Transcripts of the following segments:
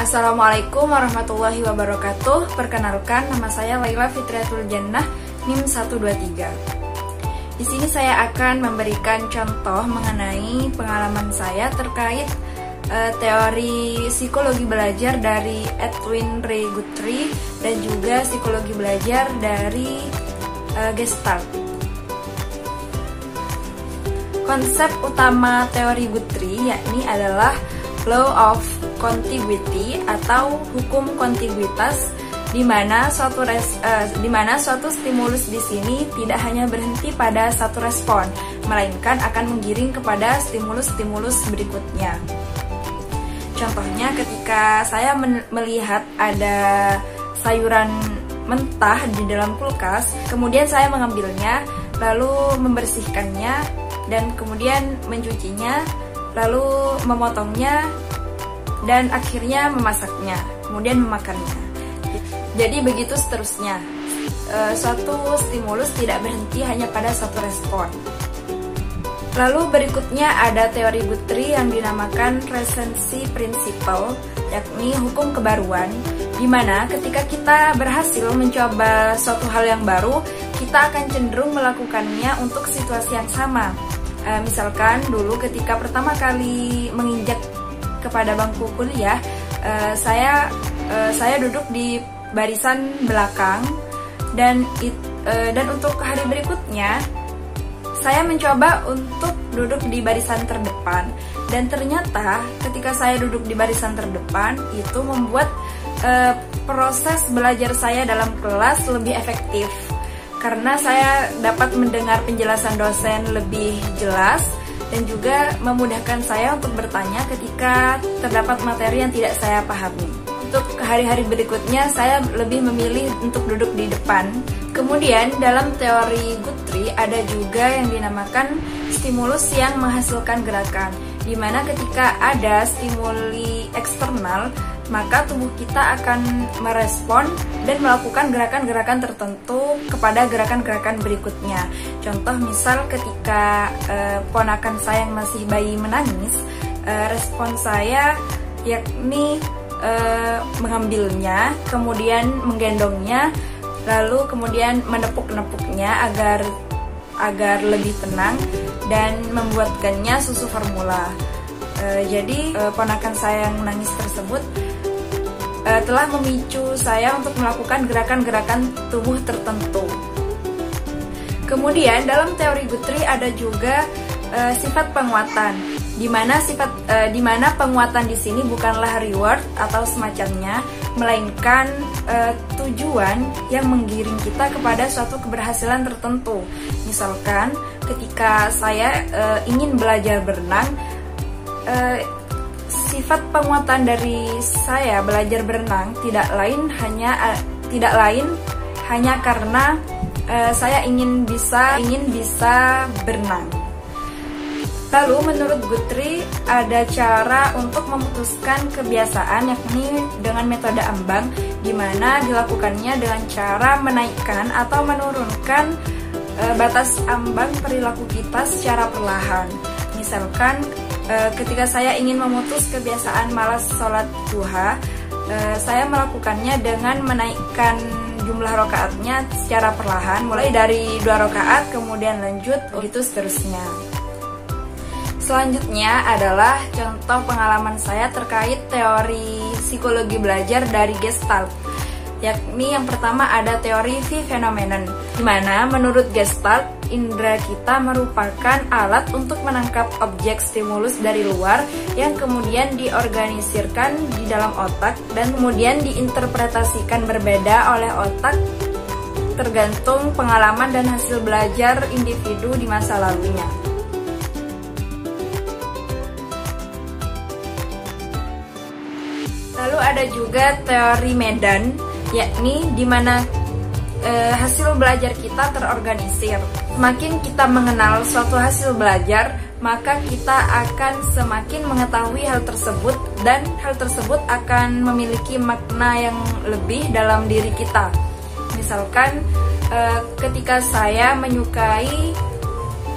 Assalamualaikum warahmatullahi wabarakatuh. Perkenalkan, nama saya Laila Fitriatul Jannah, NIM 123. Di sini saya akan memberikan contoh mengenai pengalaman saya terkait teori psikologi belajar dari Edwin Ray Guthrie dan juga psikologi belajar dari Gestalt. Konsep utama teori Guthrie yakni adalah law of contiguity atau hukum kontiguitas, di mana suatu stimulus di sini tidak hanya berhenti pada satu respon, melainkan akan menggiring kepada stimulus-stimulus berikutnya. Contohnya ketika saya melihat ada sayuran mentah di dalam kulkas, kemudian saya mengambilnya, lalu membersihkannya, dan kemudian mencucinya, lalu memotongnya, dan akhirnya memasaknya, kemudian memakannya. Jadi begitu seterusnya. Suatu stimulus tidak berhenti hanya pada satu respon. Lalu berikutnya ada teori Guthrie yang dinamakan recency principle, yakni hukum kebaruan, di mana ketika kita berhasil mencoba suatu hal yang baru, kita akan cenderung melakukannya untuk situasi yang sama. Misalkan dulu ketika pertama kali menginjak kepada bangku kuliah, saya duduk di barisan belakang, dan untuk hari berikutnya saya mencoba untuk duduk di barisan terdepan, dan ternyata ketika saya duduk di barisan terdepan itu membuat proses belajar saya dalam kelas lebih efektif karena saya dapat mendengar penjelasan dosen lebih jelas dan juga memudahkan saya untuk bertanya ketika terdapat materi yang tidak saya pahami. Untuk hari-hari berikutnya, saya lebih memilih untuk duduk di depan. Kemudian, dalam teori Guthrie ada juga yang dinamakan stimulus yang menghasilkan gerakan, di mana ketika ada stimuli eksternal, maka tubuh kita akan merespon dan melakukan gerakan-gerakan tertentu kepada gerakan-gerakan berikutnya. Contoh misal ketika ponakan saya yang masih bayi menangis, respon saya yakni mengambilnya, kemudian menggendongnya, lalu kemudian menepuk-nepuknya agar lebih tenang dan membuatkannya susu formula. Jadi ponakan saya yang menangis tersebut telah memicu saya untuk melakukan gerakan-gerakan tubuh tertentu. Kemudian dalam teori Guthrie ada juga sifat penguatan, di mana penguatan di sini bukanlah reward atau semacamnya, melainkan tujuan yang menggiring kita kepada suatu keberhasilan tertentu. Misalkan ketika saya ingin belajar berenang, sifat penguatan dari saya belajar berenang tidak lain hanya karena saya ingin bisa berenang. Lalu menurut Guthrie ada cara untuk memutuskan kebiasaan, yakni dengan metode ambang, di mana dilakukannya dengan cara menaikkan atau menurunkan batas ambang perilaku kita secara perlahan. Misalkan ketika saya ingin memutus kebiasaan malas sholat duha, saya melakukannya dengan menaikkan jumlah rakaatnya secara perlahan, mulai dari 2 rakaat, kemudian lanjut, begitu seterusnya. Selanjutnya adalah contoh pengalaman saya terkait teori psikologi belajar dari Gestalt, yakni yang pertama ada teori phenomenon, di mana menurut Gestalt, indera kita merupakan alat untuk menangkap objek stimulus dari luar yang kemudian diorganisirkan di dalam otak dan kemudian diinterpretasikan berbeda oleh otak tergantung pengalaman dan hasil belajar individu di masa lalunya. Lalu ada juga teori medan, yakni di mana hasil belajar kita terorganisir. Semakin kita mengenal suatu hasil belajar, maka kita akan semakin mengetahui hal tersebut, dan hal tersebut akan memiliki makna yang lebih dalam diri kita. Misalkan ketika saya menyukai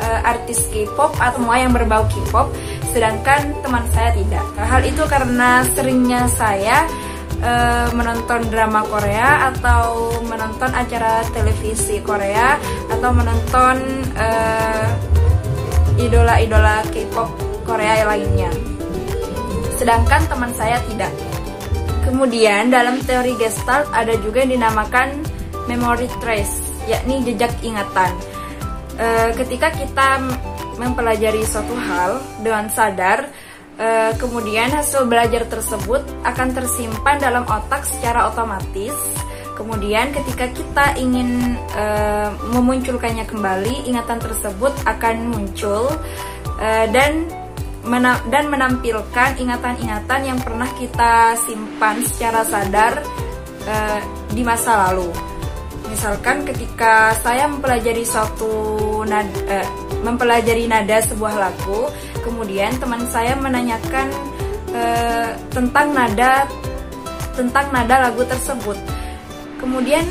artis K-pop atau semua yang berbau K-pop, sedangkan teman saya tidak. Hal itu karena seringnya saya menonton drama Korea atau menonton acara televisi Korea atau menonton idola-idola K-pop Korea lainnya, sedangkan teman saya tidak. Kemudian dalam teori Gestalt ada juga yang dinamakan memory trace, yakni jejak ingatan. Ketika kita mempelajari suatu hal dengan sadar, kemudian hasil belajar tersebut akan tersimpan dalam otak secara otomatis. Kemudian ketika kita ingin memunculkannya kembali, ingatan tersebut akan muncul dan menampilkan ingatan-ingatan yang pernah kita simpan secara sadar di masa lalu. Misalkan ketika saya mempelajari nada sebuah lagu, kemudian teman saya menanyakan tentang nada lagu tersebut. Kemudian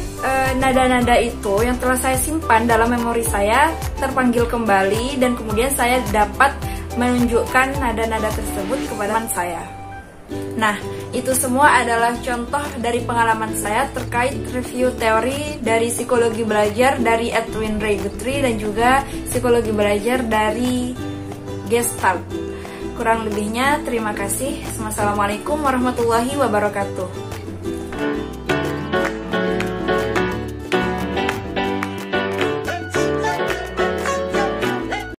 nada-nada itu yang telah saya simpan dalam memori saya terpanggil kembali, dan kemudian saya dapat menunjukkan nada-nada tersebut kepada teman saya. Nah, itu semua adalah contoh dari pengalaman saya terkait review teori dari psikologi belajar dari Edwin Ray Guthrie dan juga psikologi belajar dari Gestalt. Kurang lebihnya, terima kasih. Wassalamualaikum warahmatullahi wabarakatuh.